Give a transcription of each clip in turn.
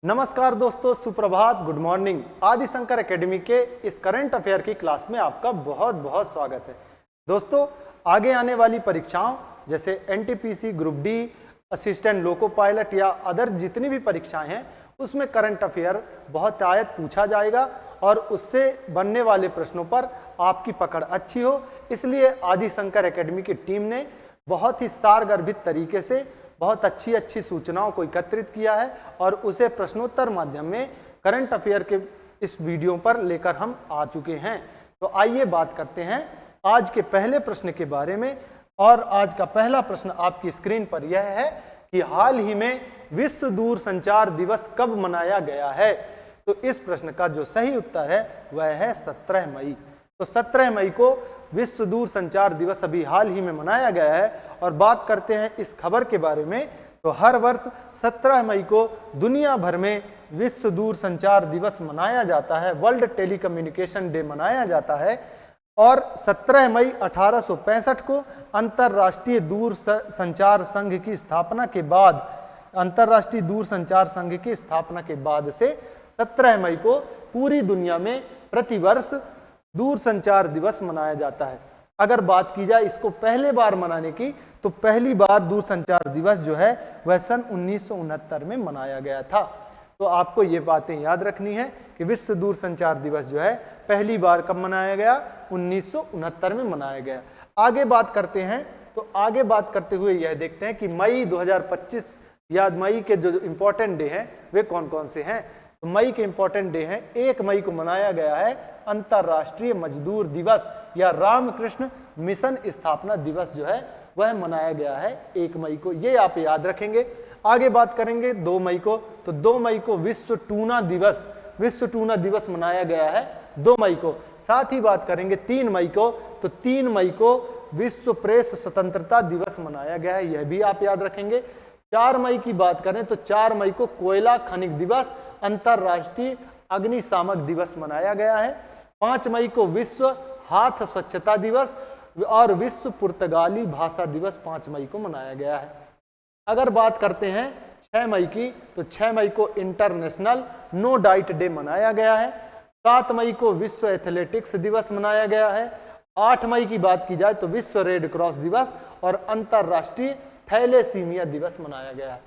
नमस्कार दोस्तों, सुप्रभात, गुड मॉर्निंग। आदि शंकर एकेडमी के इस करंट अफेयर की क्लास में आपका बहुत बहुत स्वागत है। दोस्तों, आगे आने वाली परीक्षाओं जैसे NTPC, group D, assistant loco pilot या अदर जितनी भी परीक्षाएं हैं उसमें करंट अफेयर बहुत आयत पूछा जाएगा और उससे बनने वाले प्रश्नों पर आपकी पकड़ अच्छी हो, इसलिए आदि शंकर एकेडमी की टीम ने बहुत ही सारगर्भित तरीके से बहुत अच्छी सूचनाओं को एकत्रित किया है और उसे प्रश्नोत्तर माध्यम में करंट अफेयर के इस वीडियो पर लेकर हम आ चुके हैं। तो आइए बात करते हैं आज के पहले प्रश्न के बारे में। और आज का पहला प्रश्न आपकी स्क्रीन पर यह है कि हाल ही में विश्व दूरसंचार दिवस कब मनाया गया है। तो इस प्रश्न का जो सही उत्तर है वह है 17 मई। तो 17 मई को विश्व दूरसंचार दिवस अभी हाल ही में मनाया गया है। और बात करते हैं इस खबर के बारे में, तो हर वर्ष 17 मई को दुनिया भर में विश्व दूरसंचार दिवस मनाया जाता है, वर्ल्ड टेलीकम्युनिकेशन डे मनाया जाता है। और 17 मई 1865 को अंतर्राष्ट्रीय दूरसंचार संघ की स्थापना के बाद, अंतर्राष्ट्रीय दूरसंचार संघ की स्थापना के बाद से 17 मई को पूरी दुनिया में प्रतिवर्ष दूरसंचार दिवस मनाया जाता है। अगर बात की जाए इसको पहले बार मनाने की, तो पहली बार दूरसंचार दिवस जो है वह सन 1969 में मनाया गया था। तो आपको ये बातें याद रखनी है कि विश्व दूरसंचार दिवस जो है पहली बार कब मनाया गया, 1969 में मनाया गया। आगे बात करते हैं, तो आगे बात करते हुए यह देखते हैं कि मई 2025 या मई के जो इंपॉर्टेंट डे हैं वे कौन कौन से हैं। तो मई के इंपॉर्टेंट डे हैं, 1 मई को मनाया गया है अंतर्राष्ट्रीय मजदूर दिवस या रामकृष्ण मिशन स्थापना दिवस जो है वह मनाया गया है 1 मई को, ये आप याद रखेंगे। आगे बात करेंगे 2 मई को, तो 2 मई को विश्व टूना दिवस मनाया गया है 2 मई को। साथ ही बात करेंगे 3 मई को, तो 3 मई को विश्व प्रेस स्वतंत्रता दिवस मनाया गया है, यह भी आप याद रखेंगे। 4 मई की बात करें तो 4 मई को कोयला खनिक दिवस, अंतर्राष्ट्रीय अग्निशामक दिवस मनाया गया है। 5 मई को विश्व हाथ स्वच्छता दिवस और विश्व पुर्तगाली भाषा दिवस 5 मई को मनाया गया है। अगर बात करते हैं 6 मई की, तो 6 मई को इंटरनेशनल नो डाइट डे मनाया गया है। 7 मई को विश्व एथलेटिक्स दिवस मनाया गया है। 8 मई की बात की जाए तो विश्व रेड क्रॉस दिवस और अंतर्राष्ट्रीय थैलेसीमिया दिवस मनाया गया है।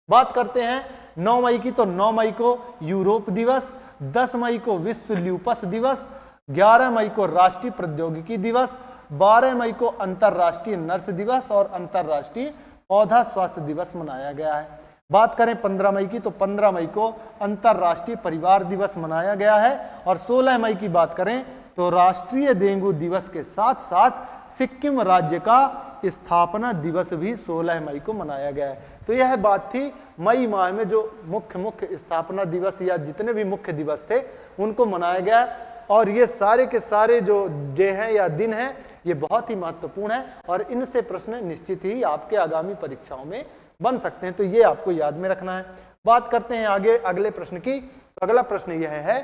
बात करते हैं 9 मई की, तो 9 मई को यूरोप दिवस, 10 मई को विश्व ल्यूपस दिवस, 11 मई को राष्ट्रीय प्रौद्योगिकी दिवस, 12 मई को अंतर्राष्ट्रीय नर्स दिवस और अंतर्राष्ट्रीय पौधा स्वास्थ्य दिवस मनाया गया है। बात करें 15 मई की, तो 15 मई को अंतर्राष्ट्रीय परिवार दिवस मनाया गया है। और 16 मई की बात करें तो राष्ट्रीय डेंगू दिवस के साथ साथ सिक्किम राज्य का स्थापना दिवस भी 16 मई को मनाया गया है। तो यह बात थी मई माह में जो मुख्य स्थापना दिवस या जितने भी मुख्य दिवस थे उनको मनाया गया। और ये सारे के सारे जो डे हैं या दिन हैं ये बहुत ही महत्वपूर्ण है और इनसे प्रश्न निश्चित ही आपके आगामी परीक्षाओं में बन सकते हैं, तो ये आपको याद में रखना है। बात करते हैं आगे अगले प्रश्न की। तो अगला प्रश्न यह है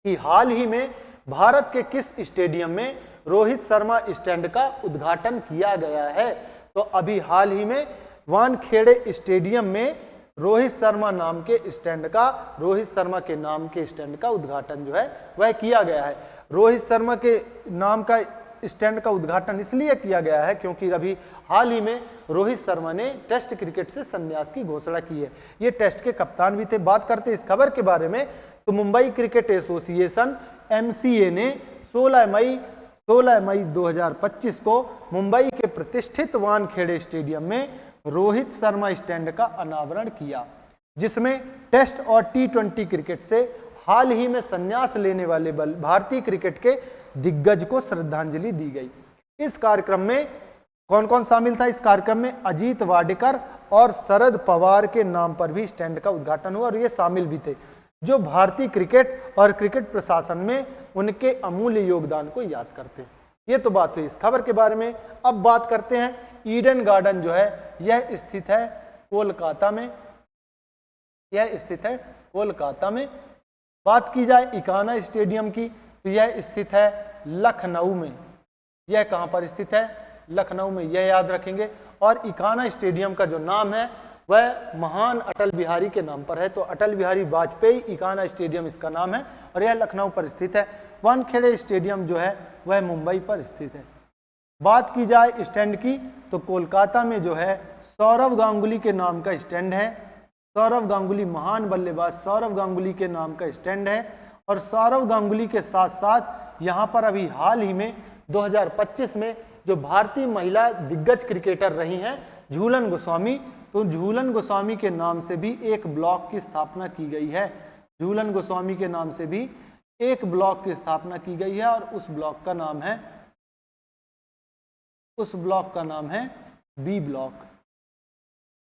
कि हाल ही में भारत के किस स्टेडियम में रोहित शर्मा स्टैंड का उद्घाटन किया गया है। तो अभी हाल ही में वानखेड़े स्टेडियम में रोहित शर्मा के नाम के स्टैंड का उद्घाटन जो है वह किया गया है। रोहित शर्मा के नाम का स्टैंड का उद्घाटन इसलिए किया गया है क्योंकि अभी हाल ही में रोहित शर्मा ने टेस्ट क्रिकेट से संन्यास की घोषणा की है। ये टेस्ट के कप्तान भी थे। बात करते हैं इस खबर के बारे में, तो मुंबई क्रिकेट एसोसिएशन MCA ने 16 मई 2025 को मुंबई के प्रतिष्ठित वानखेड़े स्टेडियम में रोहित शर्मा स्टैंड का अनावरण किया, जिसमें टेस्ट और T20 क्रिकेट से हाल ही में संन्यास लेने वाले भारतीय क्रिकेट के दिग्गज को श्रद्धांजलि दी गई। इस कार्यक्रम में कौन कौन शामिल था? इस कार्यक्रम में अजीत वाडेकर और शरद पवार के नाम पर भी स्टैंड का उद्घाटन हुआ और ये शामिल भी थे जो भारतीय क्रिकेट और क्रिकेट प्रशासन में उनके अमूल्य योगदान को याद करते हैं। ये तो बात हुई इस खबर के बारे में। अब बात करते हैं ईडन गार्डन जो है यह स्थित है कोलकाता में। बात की जाए इकाना स्टेडियम की, तो यह स्थित है लखनऊ में। यह कहाँ पर स्थित है? लखनऊ में, यह याद रखेंगे। और इकाना स्टेडियम का जो नाम है वह महान अटल बिहारी के नाम पर है। तो अटल बिहारी वाजपेयी इकाना स्टेडियम इसका नाम है और यह लखनऊ पर स्थित है। वानखेड़े स्टेडियम जो है वह मुंबई पर स्थित है। बात की जाए स्टैंड की तो कोलकाता में जो है सौरव गांगुली के नाम का स्टैंड है। सौरव गांगुली महान बल्लेबाज सौरव गांगुली के नाम का स्टैंड है। और सौरव गांगुली के साथ साथ यहाँ पर अभी हाल ही में 2025 में जो भारतीय महिला दिग्गज क्रिकेटर रही हैं झूलन गोस्वामी, तो झूलन गोस्वामी के नाम से भी एक ब्लॉक की स्थापना की गई है। झूलन गोस्वामी के नाम से भी एक ब्लॉक की स्थापना की गई है और उस ब्लॉक का नाम है बी ब्लॉक।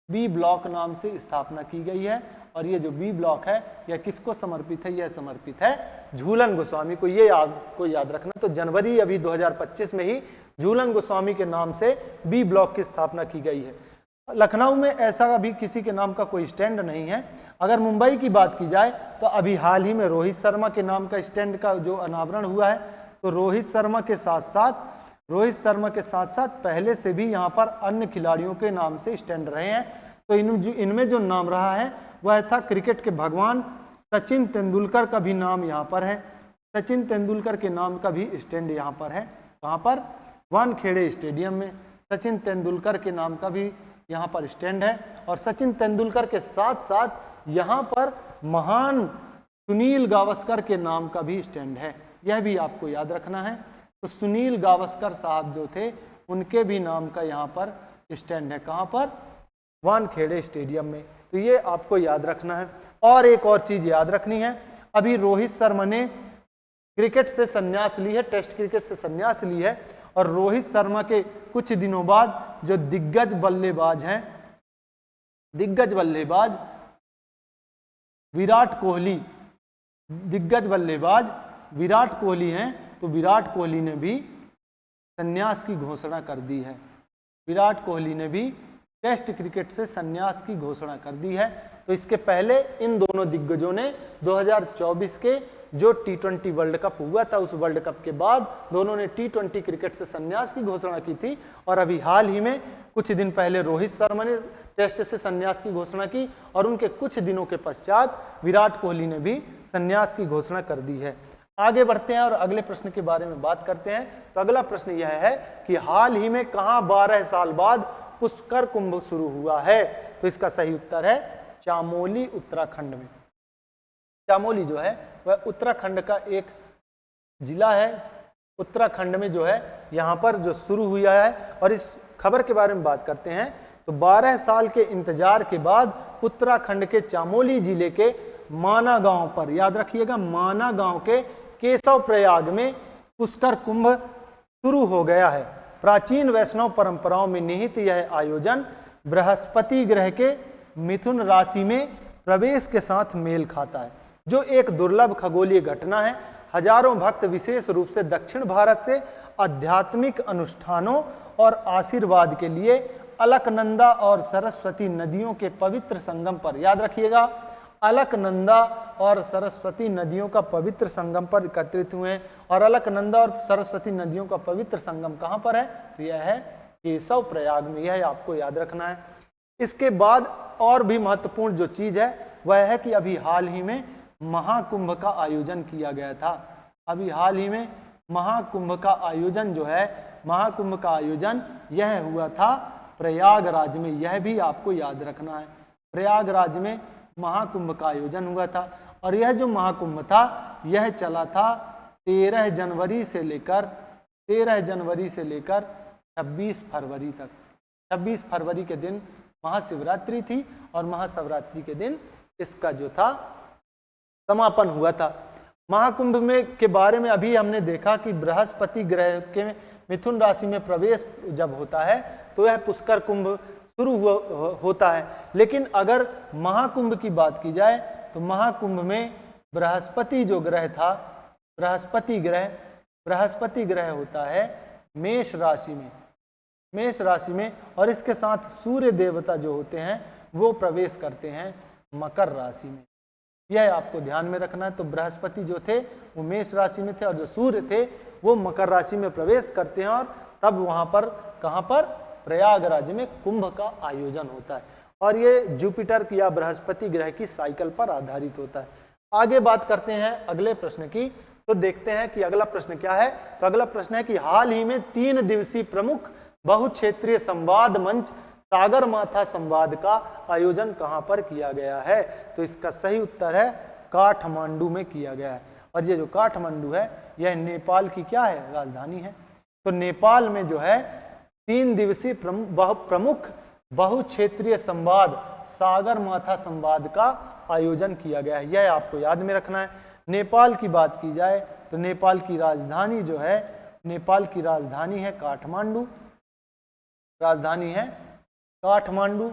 बी ब्लॉक नाम से स्थापना की गई है और ये जो बी ब्लॉक है यह किसको समर्पित है? यह समर्पित है झूलन गोस्वामी को। ये याद रखना। तो जनवरी अभी 2025 में ही झूलन गोस्वामी के नाम से बी ब्लॉक की स्थापना की गई है। लखनऊ में ऐसा अभी किसी के नाम का कोई स्टैंड नहीं है। अगर मुंबई की बात की जाए तो अभी हाल ही में रोहित शर्मा के नाम का स्टैंड का जो अनावरण हुआ है, तो रोहित शर्मा के साथ साथ पहले से भी यहाँ पर अन्य खिलाड़ियों के नाम से स्टैंड रहे हैं। तो इनमें जो नाम रहा है वह था क्रिकेट के भगवान सचिन तेंदुलकर का भी नाम यहाँ पर है। सचिन तेंदुलकर के नाम का भी स्टैंड यहाँ पर है। कहाँ पर? वानखेड़े स्टेडियम में सचिन तेंदुलकर के नाम का भी यहाँ पर स्टैंड है। और सचिन तेंदुलकर के साथ साथ यहाँ पर महान सुनील गावस्कर के नाम का भी स्टैंड है। यह भी आपको याद रखना है। तो सुनील गावस्कर साहब जो थे उनके भी नाम का यहाँ पर स्टैंड है। कहाँ पर? वानखेड़े स्टेडियम में। तो ये आपको याद रखना है। और एक और चीज़ याद रखनी है, अभी रोहित शर्मा ने क्रिकेट से संन्यास ली है, टेस्ट क्रिकेट से संन्यास ली है। और रोहित शर्मा के कुछ दिनों बाद जो दिग्गज बल्लेबाज विराट कोहली हैं, तो विराट कोहली ने भी संन्यास की घोषणा कर दी है। विराट कोहली ने भी टेस्ट क्रिकेट से संन्यास की घोषणा कर दी है। तो इसके पहले इन दोनों दिग्गजों ने 2024 के जो T20 वर्ल्ड कप हुआ था, उस वर्ल्ड कप के बाद दोनों ने T20 क्रिकेट से संन्यास की घोषणा की थी। और अभी हाल ही में कुछ दिन पहले रोहित शर्मा ने टेस्ट से संन्यास की घोषणा की और उनके कुछ दिनों के पश्चात विराट कोहली ने भी संन्यास की घोषणा कर दी है। आगे बढ़ते हैं और अगले प्रश्न के बारे में बात करते हैं। तो अगला प्रश्न यह है कि हाल ही में कहाँ 12 साल बाद पुष्कर कुंभ शुरू हुआ है? तो इसका सही उत्तर है चामोली, उत्तराखंड में। चामोली जो है वह उत्तराखंड का एक जिला है। उत्तराखंड में जो है यहाँ पर जो शुरू हुआ है। और इस खबर के बारे में बात करते हैं तो 12 साल के इंतजार के बाद उत्तराखंड के चामोली जिले के माना गांव पर, याद रखिएगा, माना गांव के केशव प्रयाग में पुष्कर कुंभ शुरू हो गया है। प्राचीन वैष्णव परंपराओं में निहित यह आयोजन बृहस्पति ग्रह के मिथुन राशि में प्रवेश के साथ मेल खाता है, जो एक दुर्लभ खगोलीय घटना है। हजारों भक्त विशेष रूप से दक्षिण भारत से आध्यात्मिक अनुष्ठानों और आशीर्वाद के लिए अलकनंदा और सरस्वती नदियों के पवित्र संगम पर, याद रखिएगा, अलकनंदा और सरस्वती नदियों का पवित्र संगम पर एकत्रित हुए हैं। और अलकनंदा और सरस्वती नदियों का पवित्र संगम कहाँ पर है? तो यह है केशव प्रयाग में। यह आपको याद रखना है। इसके बाद और भी महत्वपूर्ण जो चीज़ है वह है कि अभी हाल ही में महाकुंभ का आयोजन किया गया था। अभी हाल ही में महाकुंभ का आयोजन जो है, महाकुंभ का आयोजन यह हुआ था प्रयागराज में। यह भी आपको याद रखना है। प्रयागराज में महाकुंभ का आयोजन हुआ था। और यह जो महाकुंभ था यह चला था 13 जनवरी से लेकर 26 फरवरी तक। 26 फरवरी के दिन महाशिवरात्रि थी और महाशिवरात्रि के दिन इसका जो था समापन हुआ था। महाकुंभ में के बारे में अभी हमने देखा कि बृहस्पति ग्रह के मिथुन राशि में प्रवेश जब होता है तो यह पुष्कर कुंभ शुरू होता है। लेकिन अगर महाकुंभ की बात की जाए तो महाकुंभ में बृहस्पति जो ग्रह था, बृहस्पति ग्रह होता है मेष राशि में और इसके साथ सूर्य देवता जो होते हैं वो प्रवेश करते हैं मकर राशि में। यह आपको ध्यान में रखना है। तो बृहस्पति जो थे वो मेष राशि में थे और जो सूर्य थे वो मकर राशि में प्रवेश करते हैं और तब वहाँ पर कहाँ पर प्रयागराज में कुंभ का आयोजन होता है। और ये जुपिटर या बृहस्पति ग्रह की साइकिल पर आधारित होता है। आगे बात करते हैं अगले प्रश्न की, तो देखते हैं कि अगला प्रश्न क्या है। तो अगला प्रश्न है कि हाल ही में 3 दिवसीय प्रमुख बहुक्षेत्रीय संवाद मंच सागरमाथा संवाद का आयोजन कहां पर किया गया है? तो इसका सही उत्तर है काठमांडू में किया गया है। और ये जो काठमांडू है यह नेपाल की क्या है? राजधानी है। तो नेपाल में जो है 3 दिवसीय प्रमुख बहुक्षेत्रीय संवाद सागरमाथा संवाद का आयोजन किया गया है। यह आपको याद में रखना है। नेपाल की बात की जाए तो नेपाल की राजधानी जो है, नेपाल की राजधानी है काठमांडू, राजधानी है काठमांडू।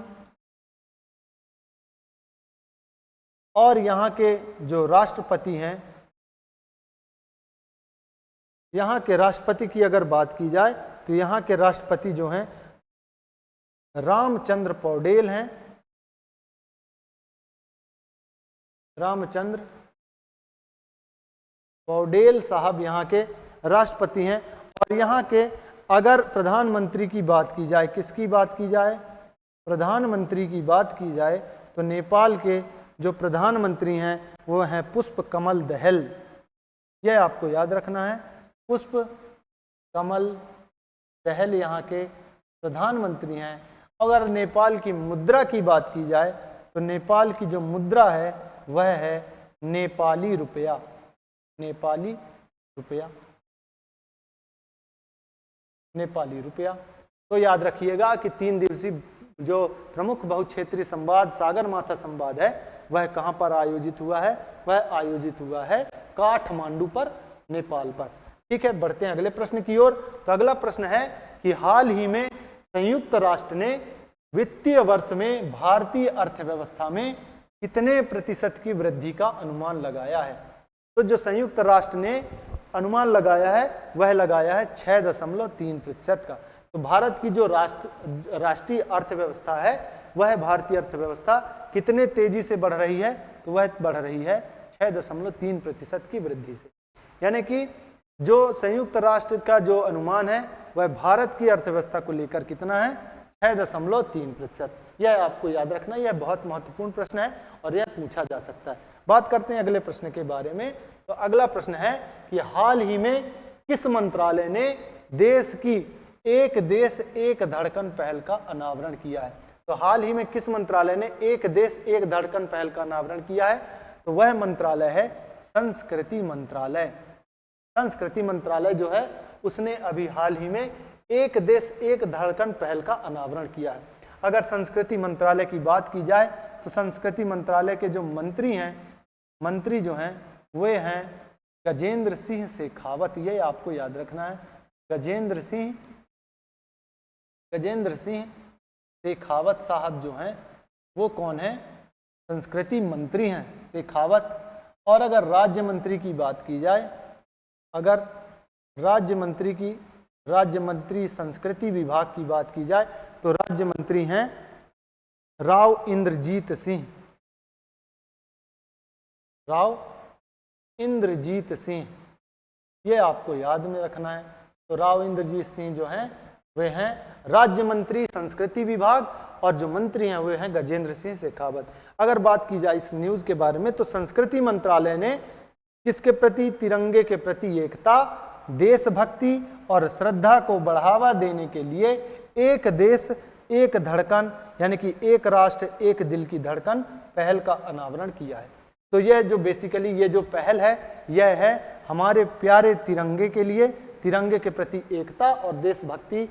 और यहाँ के जो राष्ट्रपति हैं, यहाँ के राष्ट्रपति की अगर बात की जाए तो यहाँ के राष्ट्रपति जो हैं रामचंद्र पौडेल हैं, रामचंद्र पौडेल साहब यहाँ के राष्ट्रपति हैं। और यहाँ के अगर प्रधानमंत्री की बात की जाए, किसकी बात की जाए? प्रधानमंत्री की बात की जाए तो नेपाल के जो प्रधानमंत्री हैं वो हैं पुष्प कमल दहल। यह आपको याद रखना है, पुष्प कमल दहल यहाँ के प्रधानमंत्री हैं। अगर नेपाल की मुद्रा की बात की जाए तो नेपाल की जो मुद्रा है वह है नेपाली रुपया, नेपाली रुपया, नेपाली रुपया। तो याद रखिएगा कि 3 दिवसीय जो प्रमुख बहुक्षेत्रीय संवाद सागरमाथा संवाद है वह कहाँ पर आयोजित हुआ है? वह आयोजित हुआ है काठमांडू पर, नेपाल पर। ठीक है, बढ़ते हैं अगले प्रश्न की ओर। तो अगला प्रश्न है कि हाल ही में संयुक्त राष्ट्र ने वित्तीय वर्ष में भारतीय अर्थव्यवस्था में कितने प्रतिशत की वृद्धि का अनुमान लगाया है? तो जो संयुक्त राष्ट्र ने अनुमान लगाया है वह लगाया है 6.3% का। तो भारत की जो राष्ट्रीय अर्थव्यवस्था है वह भारतीय अर्थव्यवस्था कितने तेजी से बढ़ रही है? तो वह बढ़ रही है 6.3% की वृद्धि से। यानी कि जो संयुक्त राष्ट्र का जो अनुमान है वह भारत की अर्थव्यवस्था को लेकर कितना है? 6.3%। यह आपको याद रखना, यह बहुत महत्वपूर्ण प्रश्न है और यह पूछा जा सकता है। बात करते हैं अगले प्रश्न के बारे में। तो अगला प्रश्न है कि हाल ही में किस मंत्रालय ने देश की एक देश एक धड़कन पहल का अनावरण किया है? तो हाल ही में किस मंत्रालय ने एक देश एक धड़कन पहल का अनावरण किया है? तो वह मंत्रालय है संस्कृति मंत्रालय। संस्कृति मंत्रालय जो है उसने अभी हाल ही में एक देश एक धड़कन पहल का अनावरण किया है। अगर संस्कृति मंत्रालय की बात की जाए तो संस्कृति मंत्रालय के जो मंत्री हैं, मंत्री जो हैं वे हैं गजेंद्र सिंह शेखावत। ये आपको याद रखना है, गजेंद्र सिंह शेखावत साहब जो हैं वो कौन है? संस्कृति मंत्री हैं शेखावत। और अगर राज्य मंत्री की बात की जाए, अगर राज्य मंत्री संस्कृति विभाग की बात की जाए तो राज्य मंत्री हैं राव इंद्रजीत सिंह, राव इंद्रजीत सिंह। ये आपको याद में रखना है। तो राव इंद्रजीत सिंह जो हैं वे हैं राज्य मंत्री संस्कृति विभाग और जो मंत्री हैं वे हैं गजेंद्र सिंह शेखावत। अगर बात की जाए इस न्यूज के बारे में तो संस्कृति मंत्रालय ने किसके प्रति? तिरंगे के प्रति एकता, देशभक्ति और श्रद्धा को बढ़ावा देने के लिए एक देश एक धड़कन यानी कि एक राष्ट्र एक दिल की धड़कन पहल का अनावरण किया है। तो यह जो बेसिकली ये जो पहल है यह है हमारे प्यारे तिरंगे के लिए, तिरंगे के प्रति एकता और देशभक्ति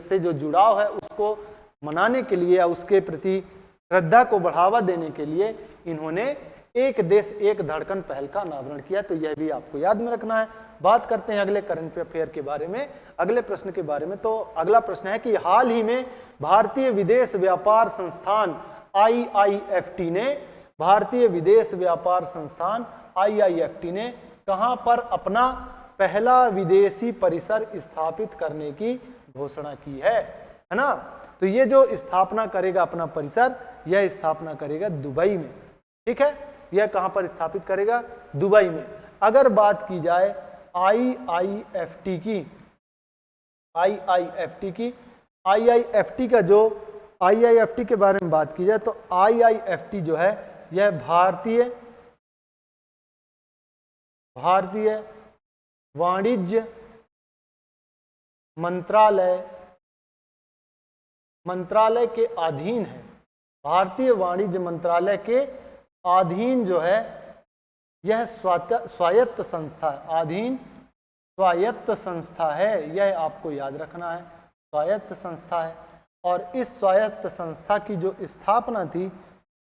से जो जुड़ाव है उसको मनाने के लिए या उसके प्रति श्रद्धा को बढ़ावा देने के लिए इन्होंने एक देश एक धड़कन पहल का अनावरण किया। तो यह भी आपको याद में रखना है। बात करते हैं अगले करंट अफेयर के बारे में, अगले प्रश्न के बारे में। तो अगला प्रश्न है कि हाल ही में भारतीय विदेश व्यापार संस्थान IIFT ने, भारतीय विदेश व्यापार संस्थान IIFT ने कहां पर अपना पहला विदेशी परिसर स्थापित करने की घोषणा की है ना? तो ये जो स्थापना करेगा अपना परिसर, यह स्थापना करेगा दुबई में। ठीक है, यह कहां पर स्थापित करेगा? दुबई में। अगर बात की जाए IIFT की, IIFT का जो IIFT के बारे में बात की जाए तो IIFT जो है यह भारतीय वाणिज्य मंत्रालय के अधीन है। भारतीय वाणिज्य मंत्रालय के अधीन जो है यह स्वायत्त संस्था है। यह आपको याद रखना है, स्वायत्त संस्था है। और इस स्वायत्त संस्था की जो स्थापना थी,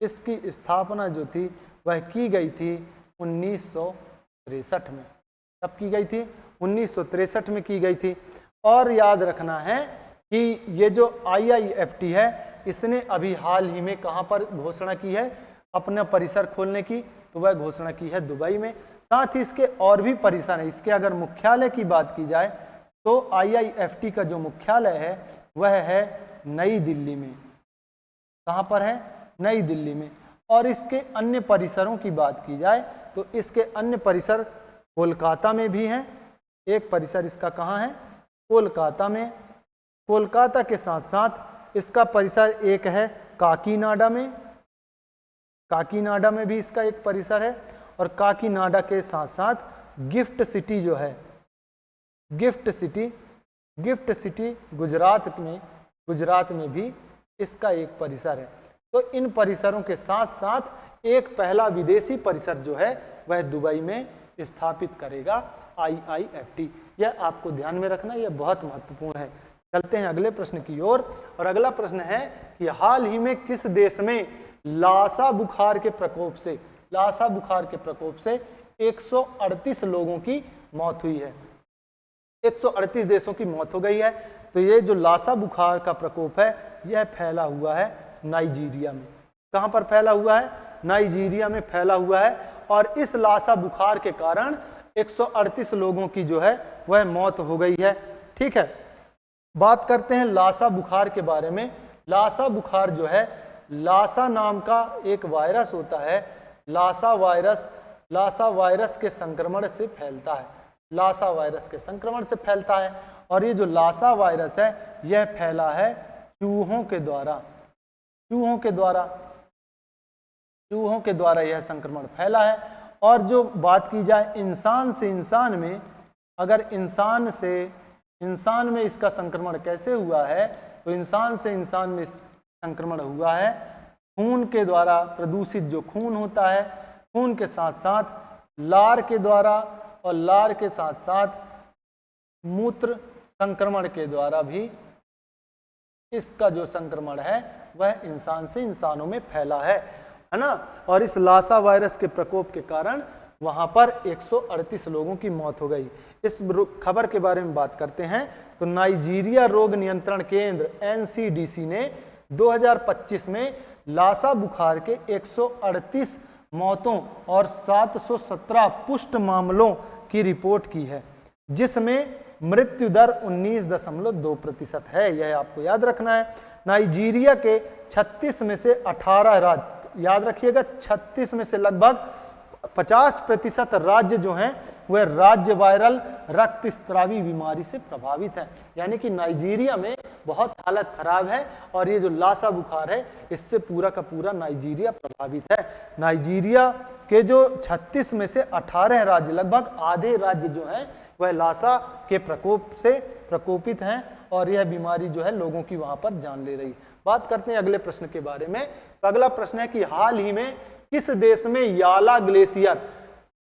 इसकी स्थापना जो थी वह की गई थी 1963 में। कब की गई थी? 1963 में की गई थी। और याद रखना है कि ये जो IIFT है इसने अभी हाल ही में कहाँ पर घोषणा की है अपना परिसर खोलने की? तो वह घोषणा की है दुबई में। साथ ही इसके और भी परिसर हैं। इसके अगर मुख्यालय की बात की जाए तो IIFT का जो मुख्यालय है वह है नई दिल्ली में। कहाँ पर है? नई दिल्ली में। और इसके अन्य परिसरों की बात की जाए तो इसके अन्य परिसर कोलकाता में भी हैं। एक परिसर इसका कहाँ है? कोलकाता में। कोलकाता के साथ साथ इसका परिसर एक है काकीनाडा में। काकीनाडा में भी इसका एक परिसर है। और काकीनाडा के साथ साथ गिफ्ट सिटी जो है, गिफ्ट सिटी गुजरात में भी इसका एक परिसर है। तो इन परिसरों के साथ साथ एक पहला विदेशी परिसर जो है वह दुबई में स्थापित करेगा IIFT। यह आपको ध्यान में रखना, यह बहुत महत्वपूर्ण है। चलते हैं अगले प्रश्न की ओर। और अगला प्रश्न है कि हाल ही में किस देश में लासा बुखार के प्रकोप से 138 लोगों की मौत हुई है। 138 देशों की मौत हो गई है। तो ये जो लासा बुखार का प्रकोप है यह फैला हुआ है नाइजीरिया में। कहाँ पर फैला हुआ है? नाइजीरिया में फैला हुआ है। और इस लासा बुखार के कारण 138 लोगों की जो है वह मौत हो गई है। ठीक है, बात करते हैं लासा बुखार के बारे में। लासा बुखार जो है, लासा नाम का एक वायरस होता है। लासा वायरस के संक्रमण से फैलता है। लासा वायरस के संक्रमण से फैलता है। और ये जो लासा वायरस है यह फैला है चूहों के द्वारा यह संक्रमण फैला है। और जो बात की जाए इंसान से इंसान में, अगर इंसान में इसका संक्रमण कैसे हुआ है तो इंसान से इंसान में संक्रमण हुआ है खून के द्वारा। प्रदूषित जो खून होता है, खून के साथ साथ लार के द्वारा, और लार के साथ साथ मूत्र संक्रमण के द्वारा भी इसका जो संक्रमण है वह इंसान से इंसानों में फैला है ना। और इस लासा वायरस के प्रकोप के कारण वहां पर 138 लोगों की मौत हो गई। इस खबर के बारे में बात करते हैं तो नाइजीरिया रोग नियंत्रण केंद्र NCDC ने 2025 में लासा बुखार के 138 मौतों और 717 पुष्ट मामलों की रिपोर्ट की है, जिसमें मृत्यु दर 19.2% है। यह आपको याद रखना है। नाइजीरिया के 36 में से 18 राज्य, याद रखिएगा 36 में से लगभग 50% राज्य जो हैं वह राज्य वायरल रक्तस्रावी बीमारी से प्रभावित है। यानी कि नाइजीरिया में बहुत हालत खराब है। और ये जो लासा बुखार है इससे पूरा का पूरा नाइजीरिया प्रभावित है। नाइजीरिया के जो 36 में से 18 राज्य, लगभग आधे राज्य जो हैं वह लासा के प्रकोप से प्रकोपित हैं। और यह बीमारी जो है लोगों की वहां पर जान ले रही। बात करते हैं अगले प्रश्न के बारे में। तो अगला प्रश्न है कि हाल ही में किस देश में याला ग्लेशियर,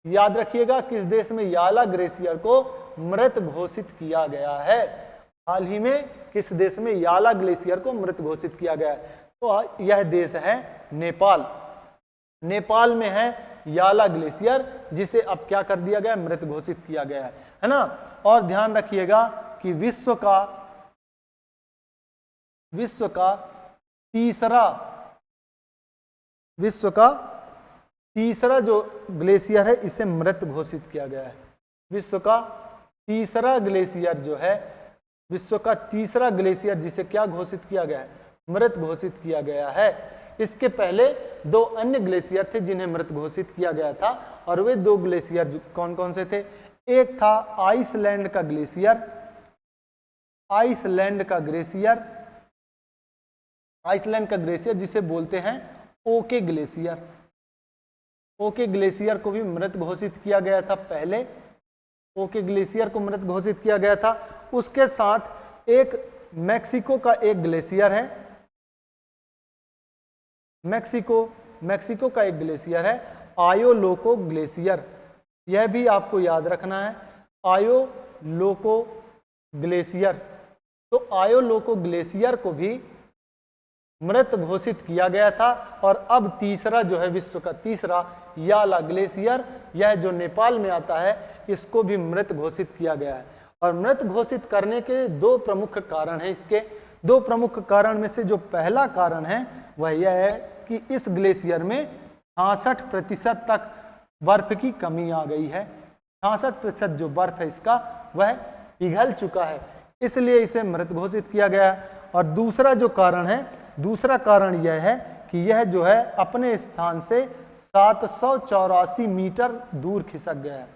याद रखिएगा किस देश में याला ग्लेशियर को मृत घोषित किया गया है? हाल ही में किस देश में याला ग्लेशियर को मृत घोषित किया गया है? तो यह देश है नेपाल। नेपाल में है याला ग्लेशियर, जिसे अब क्या कर दिया गया? मृत घोषित किया गया है ना। और ध्यान रखिएगा कि विश्व का तीसरा जो ग्लेशियर है इसे मृत घोषित किया गया है। विश्व का तीसरा ग्लेशियर जिसे क्या घोषित किया गया है? मृत घोषित किया गया है। इसके पहले 2 अन्य ग्लेशियर थे जिन्हें मृत घोषित किया गया था। और वे 2 ग्लेशियर कौन कौन से थे? एक था आइसलैंड का ग्लेशियर, आइसलैंड का ग्लेशियर जिसे बोलते हैं ओके ग्लेशियर। ओके ग्लेशियर को भी मृत घोषित किया गया था पहले, ओके ग्लेशियर को मृत घोषित किया गया था। उसके साथ एक मैक्सिको का एक ग्लेशियर है, मैक्सिको का एक ग्लेशियर है आयोलोको ग्लेशियर, यह भी आपको याद रखना है, आयोलोको ग्लेशियर। तो आयोलोको ग्लेशियर को भी मृत घोषित किया गया था। और अब तीसरा जो है विश्व का तीसरा याला ग्लेशियर, यह जो नेपाल में आता है, इसको भी मृत घोषित किया गया है। और मृत घोषित करने के दो प्रमुख कारण हैं। इसके दो प्रमुख कारण में से जो पहला कारण है वह यह है कि इस ग्लेशियर में 66% तक बर्फ की कमी आ गई है। 66% जो बर्फ है इसका वह पिघल चुका है, इसलिए इसे मृत घोषित किया गया है। और दूसरा जो कारण है, दूसरा कारण यह है कि यह जो है अपने स्थान से 784 मीटर दूर खिसक गया है,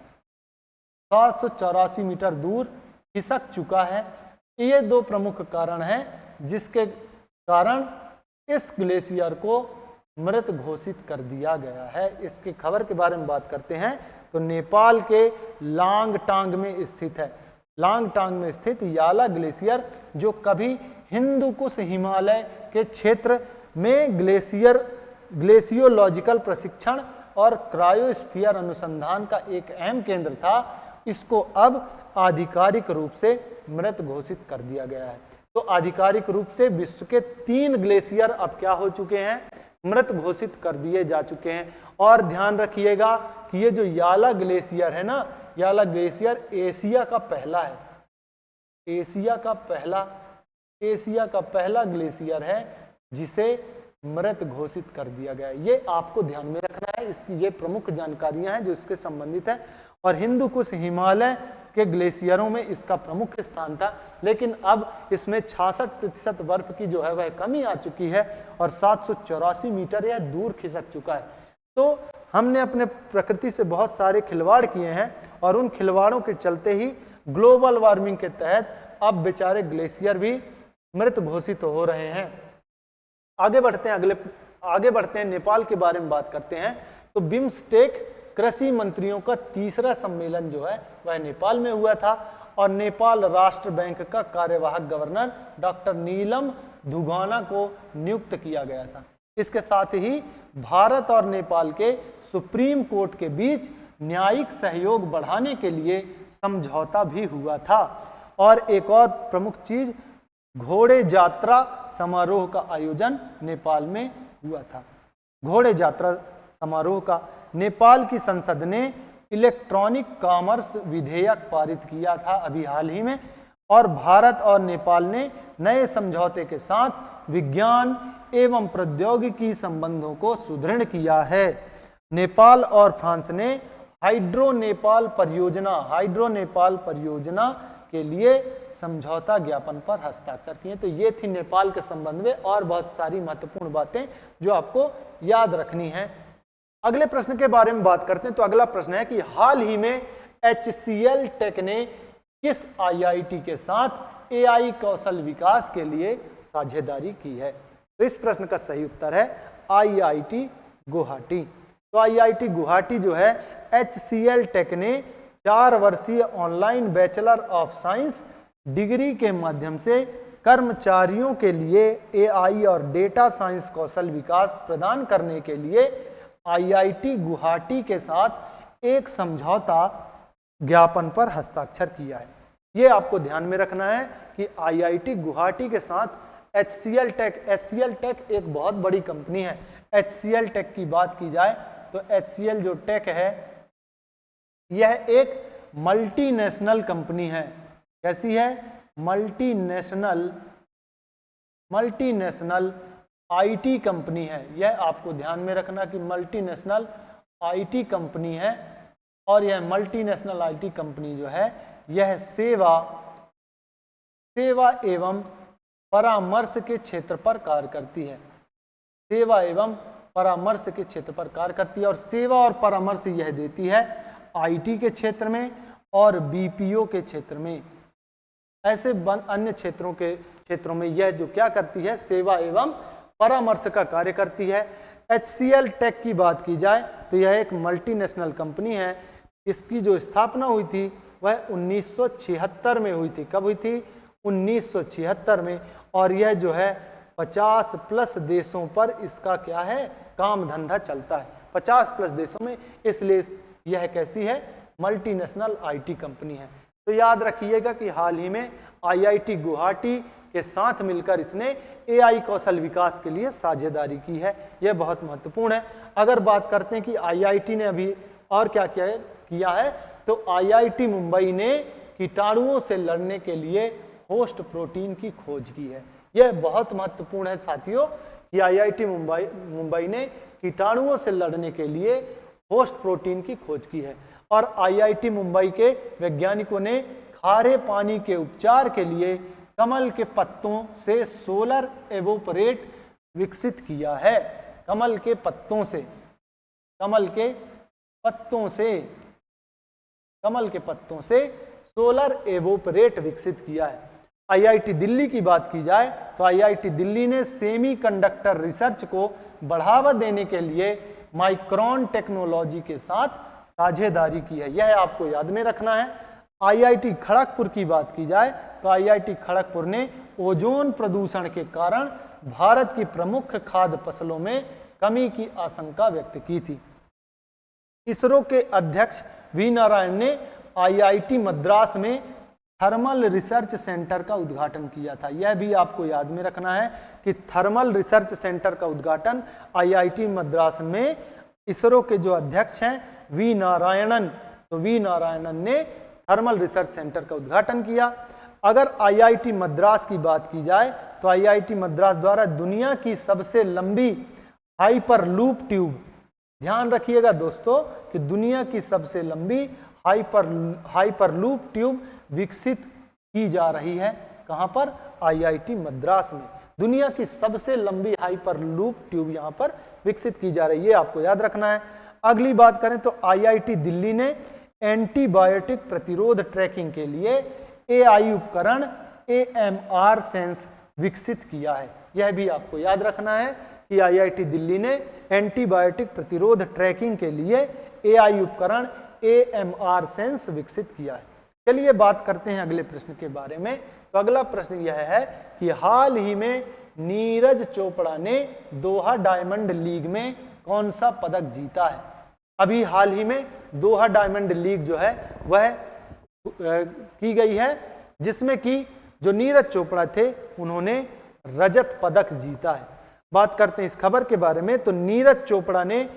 784 मीटर दूर खिसक चुका है। ये दो प्रमुख कारण हैं जिसके कारण इस ग्लेशियर को मृत घोषित कर दिया गया है। इसकी खबर के बारे में बात करते हैं तो नेपाल के लांगटांग में स्थित है, लांगटांग में स्थित याला ग्लेशियर, जो कभी हिंदुकुश हिमालय के क्षेत्र में ग्लेशियोलॉजिकल प्रशिक्षण और क्रायोस्फीयर अनुसंधान का एक अहम केंद्र था, इसको अब आधिकारिक रूप से मृत घोषित कर दिया गया है। तो आधिकारिक रूप से विश्व के 3 ग्लेशियर अब क्या हो चुके हैं, मृत घोषित कर दिए जा चुके हैं। और ध्यान रखिएगा कि ये जो याला ग्लेशियर है ना, याला ग्लेशियर एशिया का पहला है, एशिया का पहला ग्लेशियर है जिसे मृत घोषित कर दिया गया है। ये आपको ध्यान में रखना है, इसकी ये प्रमुख जानकारियां हैं जो इसके संबंधित है। और हिंदुकुश हिमालय के ग्लेशियरों में इसका प्रमुख स्थान था, लेकिन अब इसमें 66% बर्फ की जो है वह कमी आ चुकी है और 784 मीटर यह दूर खिसक चुका है। तो हमने अपने प्रकृति से बहुत सारे खिलवाड़ किए हैं और उन खिलवाड़ों के चलते ही ग्लोबल वार्मिंग के तहत अब बेचारे ग्लेशियर भी मृत घोषित हो रहे हैं। आगे बढ़ते हैं नेपाल के बारे में बात करते हैं। तो बिम्स्टेक कृषि मंत्रियों का तीसरा सम्मेलन जो है वह नेपाल में हुआ था और नेपाल राष्ट्र बैंक का कार्यवाहक गवर्नर डॉक्टर नीलम धुगाना को नियुक्त किया गया था। इसके साथ ही भारत और नेपाल के सुप्रीम कोर्ट के बीच न्यायिक सहयोग बढ़ाने के लिए समझौता भी हुआ था। और एक और प्रमुख चीज, घोड़े यात्रा समारोह का आयोजन नेपाल में हुआ था। घोड़े यात्रा समारोह का नेपाल की संसद ने इलेक्ट्रॉनिक कॉमर्स विधेयक पारित किया था अभी हाल ही में। और भारत और नेपाल ने नए समझौते के साथ विज्ञान एवं प्रौद्योगिकी संबंधों को सुदृढ़ किया है। नेपाल और फ्रांस ने हाइड्रो नेपाल परियोजना के लिए समझौता ज्ञापन पर हस्ताक्षर किए। तो ये थी नेपाल के संबंध में और बहुत सारी महत्वपूर्ण बातें जो आपको याद रखनी है। अगले प्रश्न के बारे में बात करते हैं। तो अगला प्रश्न है कि हाल ही में HCL टेक ने किस IIT के साथ AI कौशल विकास के लिए साझेदारी की है? तो इस प्रश्न का सही उत्तर है IIT गुवाहाटी। तो IIT गुवाहाटी जो है HCL टेक ने 4 वर्षीय online bachelor of science degree के माध्यम से कर्मचारियों के लिए AI और डेटा साइंस कौशल विकास प्रदान करने के लिए IIT गुवाहाटी के साथ एक समझौता ज्ञापन पर हस्ताक्षर किया है। ये आपको ध्यान में रखना है कि IIT गुवाहाटी के साथ HCL टेक एक बहुत बड़ी कंपनी है। HCL टेक की बात की जाए तो HCL जो टेक है यह एक मल्टीनेशनल कंपनी है। कैसी है? मल्टीनेशनल IT कंपनी है। यह आपको ध्यान में रखना कि मल्टीनेशनल IT कंपनी है। और यह मल्टीनेशनल IT कंपनी जो है यह सेवा एवं परामर्श के क्षेत्र पर कार्य करती है। सेवा एवं परामर्श के क्षेत्र पर कार्य करती है और सेवा और परामर्श यह देती है IT के क्षेत्र में और BPO के क्षेत्र में। ऐसे अन्य क्षेत्रों में यह जो क्या करती है, सेवा एवं परामर्श का कार्य करती है। HCL टेक की बात की जाए तो यह एक मल्टीनेशनल कंपनी है। इसकी जो स्थापना हुई थी वह 1976 में हुई थी। कब हुई थी? 1976 में। और यह जो है 50+ देशों पर इसका क्या है? काम धंधा चलता है 50+ देशों में, इसलिए यह कैसी है? मल्टीनेशनल IT कंपनी है। तो याद रखिएगा कि हाल ही में IIT गुवाहाटी के साथ मिलकर इसने AI कौशल विकास के लिए साझेदारी की है। यह बहुत महत्वपूर्ण है। अगर बात करते हैं कि IIT ने अभी और क्या किया है, तो IIT मुंबई ने कीटाणुओं से लड़ने के लिए होस्ट प्रोटीन की खोज की है। यह बहुत महत्वपूर्ण है साथियों कि IIT मुंबई ने कीटाणुओं से लड़ने के लिए होस्ट प्रोटीन की खोज की है। और IIT मुंबई के वैज्ञानिकों ने खारे पानी के उपचार के लिए कमल के पत्तों से सोलर एवोपरेट विकसित किया है। कमल के पत्तों से सोलर एवोपरेट विकसित किया है। IIT दिल्ली की बात की जाए तो IIT दिल्ली ने सेमीकंडक्टर रिसर्च को बढ़ावा देने के लिए माइक्रोन टेक्नोलॉजी के साथ साझेदारी की है। यह आपको याद में रखना है। IIT खड़गपुर की बात की जाए तो IIT खड़गपुर ने ओजोन प्रदूषण के कारण भारत की प्रमुख खाद्य फसलों में कमी की आशंका व्यक्त की थी। इसरो के अध्यक्ष वी नारायण ने IIT मद्रास में थर्मल रिसर्च सेंटर का उद्घाटन किया था। यह भी आपको याद में रखना है कि थर्मल रिसर्च सेंटर का उद्घाटन IIT मद्रास में इसरो के जो अध्यक्ष हैं वी नारायणन, तो वी नारायणन ने थर्मल रिसर्च सेंटर का उद्घाटन किया। अगर IIT मद्रास की बात की जाए तो IIT मद्रास द्वारा दुनिया की सबसे लंबी हाइपरलूप ट्यूब, ध्यान रखिएगा दोस्तों कि दुनिया की सबसे लंबी हाइपरलूप ट्यूब विकसित की जा रही है। कहां पर? IIT मद्रास में दुनिया की सबसे लंबी हाइपरलूप ट्यूब यहां पर विकसित की जा रही है, आपको याद रखना है। अगली बात करें तो IIT दिल्ली ने एंटीबायोटिक प्रतिरोध ट्रैकिंग के लिए AI उपकरण AMR सेंस विकसित किया है। यह भी आपको याद रखना है कि IIT दिल्ली ने एंटीबायोटिक प्रतिरोध ट्रैकिंग के लिए AI उपकरण AMR सेंस विकसित किया है। चलिए बात करते हैं अगले प्रश्न के बारे में। तो अगला प्रश्न यह है कि हाल ही में नीरज चोपड़ा ने दोहा डायमंड लीग में कौन सा पदक जीता है? अभी हाल ही में दोहा डायमंड लीग जो है वह की गई है, जिसमें कि जो नीरज चोपड़ा थे उन्होंने रजत पदक जीता है। बात करते हैं इस खबर के बारे में। तो नीरज चोपड़ा ने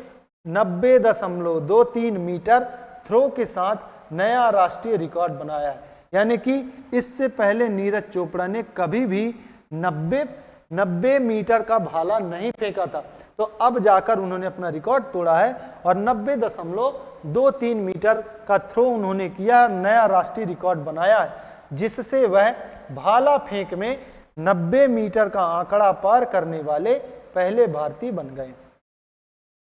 90.23 मीटर थ्रो के साथ नया राष्ट्रीय रिकॉर्ड बनाया है। यानी कि इससे पहले नीरज चोपड़ा ने कभी भी 90 मीटर का भाला नहीं फेंका था, तो अब जाकर उन्होंने अपना रिकॉर्ड तोड़ा है और 90.23 मीटर का थ्रो उन्होंने किया, नया राष्ट्रीय रिकॉर्ड बनाया है, जिससे वह भाला फेंक में 90 मीटर का आंकड़ा पार करने वाले पहले भारतीय बन गए।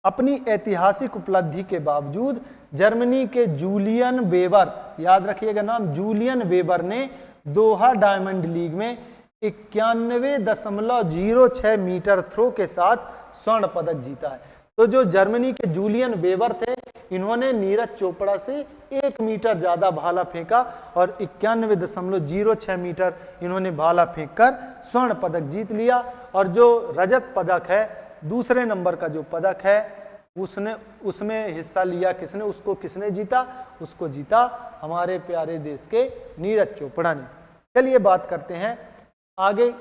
अपनी ऐतिहासिक उपलब्धि के बावजूद जर्मनी के जूलियन वेबर, याद रखिएगा नाम, जूलियन वेबर ने दोहा डायमंड लीग में 91.06 मीटर थ्रो के साथ स्वर्ण पदक जीता है। तो जो जर्मनी के जूलियन वेबर थे, इन्होंने नीरज चोपड़ा से 1 मीटर ज्यादा भाला फेंका और 91.06 मीटर इन्होंने भाला फेंककर स्वर्ण पदक जीत लिया। और जो रजत पदक है, दूसरे नंबर का जो पदक है, उसमें हिस्सा लिया किसने? उसको किसने जीता? उसको जीता हमारे प्यारे देश के नीरज चोपड़ा ने। चलिए बात करते हैं आगे।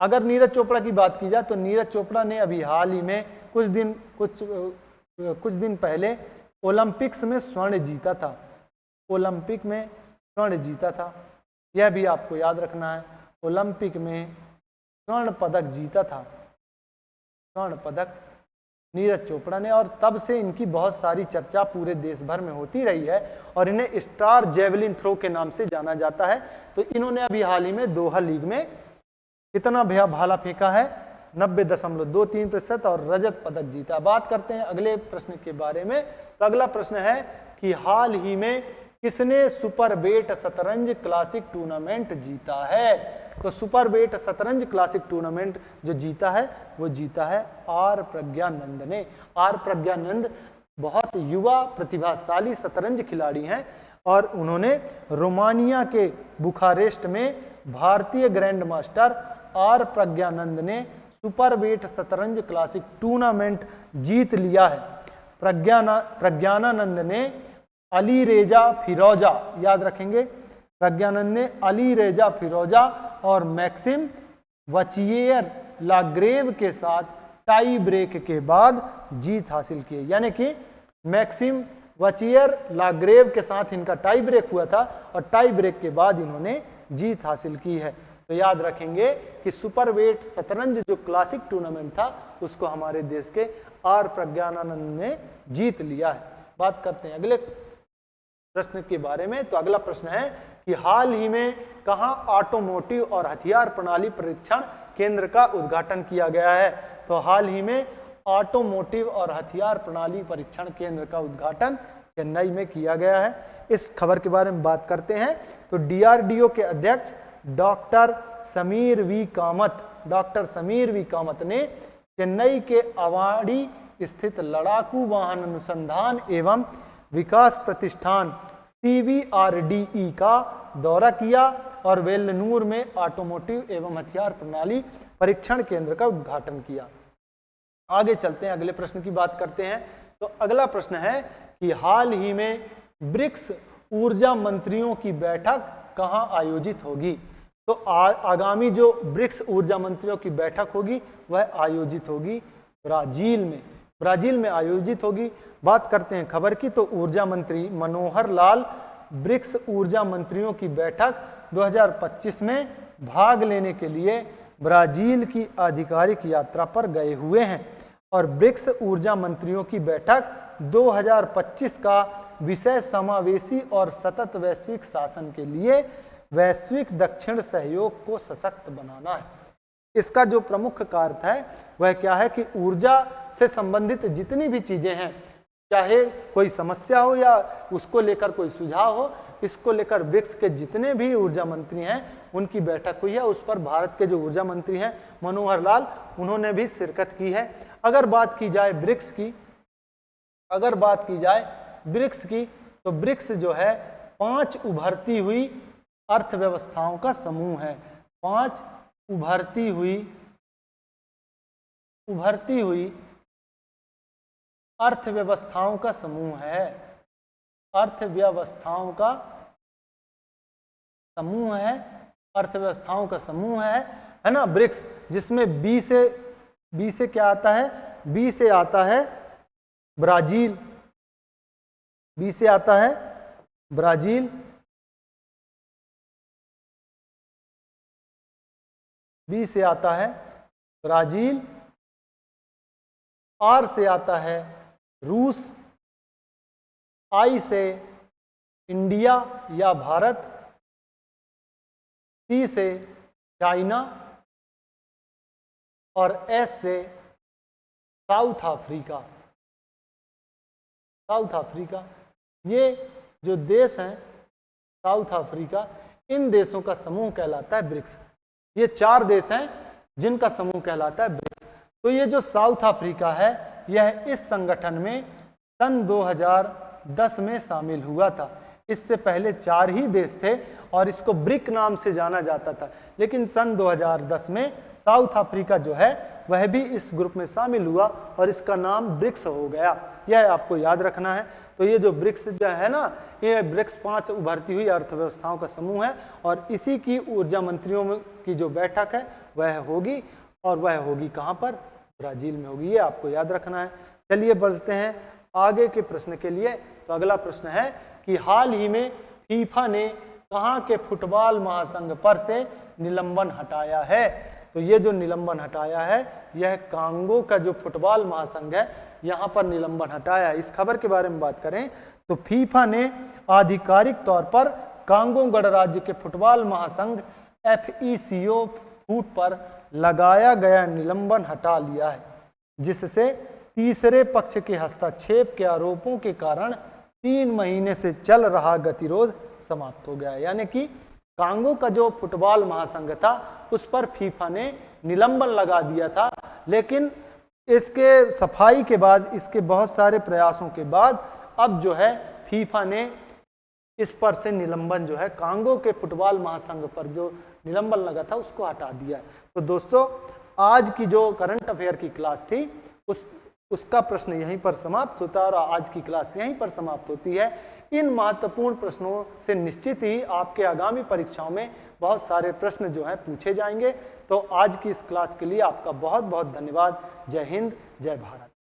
अगर नीरज चोपड़ा की बात की जाए तो नीरज चोपड़ा ने अभी हाल ही में कुछ दिन पहले ओलंपिक्स में स्वर्ण जीता था। ओलंपिक में स्वर्ण जीता था, यह भी आपको याद रखना है। ओलंपिक में स्वर्ण पदक जीता था, स्वर्ण पदक नीरज चोपड़ा ने, और तब से इनकी बहुत सारी चर्चा पूरे देश भर में होती रही है और इन्हें स्टार जेवलिन थ्रो के नाम से जाना जाता है। तो इन्होंने अभी हाल ही में दोहा लीग में कितना भाला फेंका है? 90.23% और रजत पदक जीता। बात करते हैं अगले प्रश्न के बारे में। तो अगला प्रश्न है कि हाल ही में किसने सुपर वेट शतरंज क्लासिक टूर्नामेंट जीता है? तो सुपर वेट शतरंज क्लासिक टूर्नामेंट जो जीता है वो जीता है आर प्रज्ञानंद ने। आर प्रज्ञानंद बहुत युवा प्रतिभाशाली शतरंज खिलाड़ी हैं और उन्होंने रोमानिया के बुखारेस्ट में भारतीय ग्रैंड मास्टर आर प्रज्ञानंद ने सुपर वेट शतरंज क्लासिक टूर्नामेंट जीत लिया है। प्रज्ञानानंद ने अली रेजा फिरोजा, याद रखेंगे, प्रज्ञानंद ने अली रेजा फिरोजा और मैक्सिम वचिएर लाग्रेव के साथ टाई ब्रेक के बाद जीत हासिल की। यानी कि मैक्सिम वचिएर लाग्रेव के साथ इनका टाई ब्रेक हुआ था और टाई ब्रेक के बाद इन्होंने जीत हासिल की है। तो याद रखेंगे कि सुपर वेट शतरंज जो क्लासिक टूर्नामेंट था उसको हमारे देश के आर प्रज्ञानानंद ने जीत लिया है। बात करते हैं अगले प्रश्न के बारे में। तो अगला प्रश्न है कि हाल ही में कहां ऑटोमोटिव और हथियार प्रणाली परीक्षण केंद्र का उद्घाटन किया गया है? तो हाल ही में ऑटोमोटिव और हथियार प्रणाली परीक्षण केंद्र का उद्घाटन चेन्नई में किया गया है। इस खबर के बारे में बात करते हैं। तो डीआरडीओ के अध्यक्ष डॉक्टर समीर वी कामत ने चेन्नई के अवाड़ी स्थित लड़ाकू वाहन अनुसंधान एवं विकास प्रतिष्ठान CVRDE का दौरा किया और वेल्लनूर में ऑटोमोटिव एवं हथियार प्रणाली परीक्षण केंद्र का उद्घाटन किया। आगे चलते हैं, अगले प्रश्न की बात करते हैं। तो अगला प्रश्न है कि हाल ही में ब्रिक्स ऊर्जा मंत्रियों की बैठक कहां आयोजित होगी? तो आगामी जो ब्रिक्स ऊर्जा मंत्रियों की बैठक होगी वह आयोजित होगी ब्राजील में आयोजित होगी। बात करते हैं खबर की। तो ऊर्जा मंत्री मनोहर लाल ब्रिक्स ऊर्जा मंत्रियों की बैठक 2025 में भाग लेने के लिए ब्राजील की आधिकारिक यात्रा पर गए हुए हैं और ब्रिक्स ऊर्जा मंत्रियों की बैठक 2025 का विषय समावेशी और सतत वैश्विक शासन के लिए वैश्विक दक्षिण सहयोग को सशक्त बनाना है। इसका जो प्रमुख कार्य है वह क्या है कि ऊर्जा से संबंधित जितनी भी चीजें हैं, चाहे कोई समस्या हो या उसको लेकर कोई सुझाव हो, इसको लेकर ब्रिक्स के जितने भी ऊर्जा मंत्री हैं उनकी बैठक हुई है। उस पर भारत के जो ऊर्जा मंत्री हैं मनोहर लाल, उन्होंने भी शिरकत की है। अगर बात की जाए ब्रिक्स की तो ब्रिक्स जो है 5 उभरती हुई अर्थव्यवस्थाओं का समूह है। 5 उभरती हुई अर्थव्यवस्थाओं का समूह है। अर्थव्यवस्थाओं का समूह है ना ब्रिक्स, जिसमें बी से क्या आता है? बी से आता है ब्राजील, बी से आता है ब्राजील, आर से आता है रूस, आई से इंडिया या भारत, सी से चाइना और एस से साउथ अफ्रीका। ये जो देश हैं साउथ अफ्रीका, इन देशों का समूह कहलाता है ब्रिक्स। ये 4 देश हैं जिनका समूह कहलाता है ब्रिक्स। तो ये जो साउथ अफ्रीका है यह इस संगठन में सन 2010 में शामिल हुआ था। इससे पहले 4 ही देश थे और इसको ब्रिक नाम से जाना जाता था, लेकिन सन 2010 में साउथ अफ्रीका जो है वह भी इस ग्रुप में शामिल हुआ और इसका नाम ब्रिक्स हो गया। यह आपको याद रखना है। तो ये जो ब्रिक्स जो है ना, ये ब्रिक्स 5 उभरती हुई अर्थव्यवस्थाओं का समूह है और इसी की ऊर्जा मंत्रियों की जो बैठक है वह होगी, और वह होगी कहाँ पर? ब्राजील में होगी। ये आपको याद रखना है। चलिए बढ़ते हैं आगे के प्रश्न के लिए। तो अगला प्रश्न है कि हाल ही में फीफा ने कहाँ के फुटबॉल महासंघ पर से निलंबन हटाया है? तो ये जो निलंबन हटाया है यह कांगो का जो फुटबॉल महासंघ है यहाँ पर निलंबन हटाया है। इस खबर के बारे में बात करें तो फीफा ने आधिकारिक तौर पर कांगो गणराज्य के फुटबॉल महासंघ FECO फूट पर लगाया गया निलंबन हटा लिया है, जिससे तीसरे पक्ष के हस्तक्षेप के आरोपों के कारण 3 महीने से चल रहा गतिरोध समाप्त हो गया। यानी कि कांगो का जो फुटबॉल महासंघ था उस पर फीफा ने निलंबन लगा दिया था, लेकिन इसके सफाई के बाद, इसके बहुत सारे प्रयासों के बाद अब जो है फीफा ने इस पर से निलंबन जो है कांगो के फुटबॉल महासंघ पर जो निलंबन लगा था उसको हटा दिया। तो दोस्तों आज की जो करंट अफेयर की क्लास थी उसका प्रश्न यहीं पर समाप्त होता है और आज की क्लास यहीं पर समाप्त होती है। इन महत्वपूर्ण प्रश्नों से निश्चित ही आपके आगामी परीक्षाओं में बहुत सारे प्रश्न जो हैं पूछे जाएंगे। तो आज की इस क्लास के लिए आपका बहुत बहुत धन्यवाद। जय हिंद, जय भारत।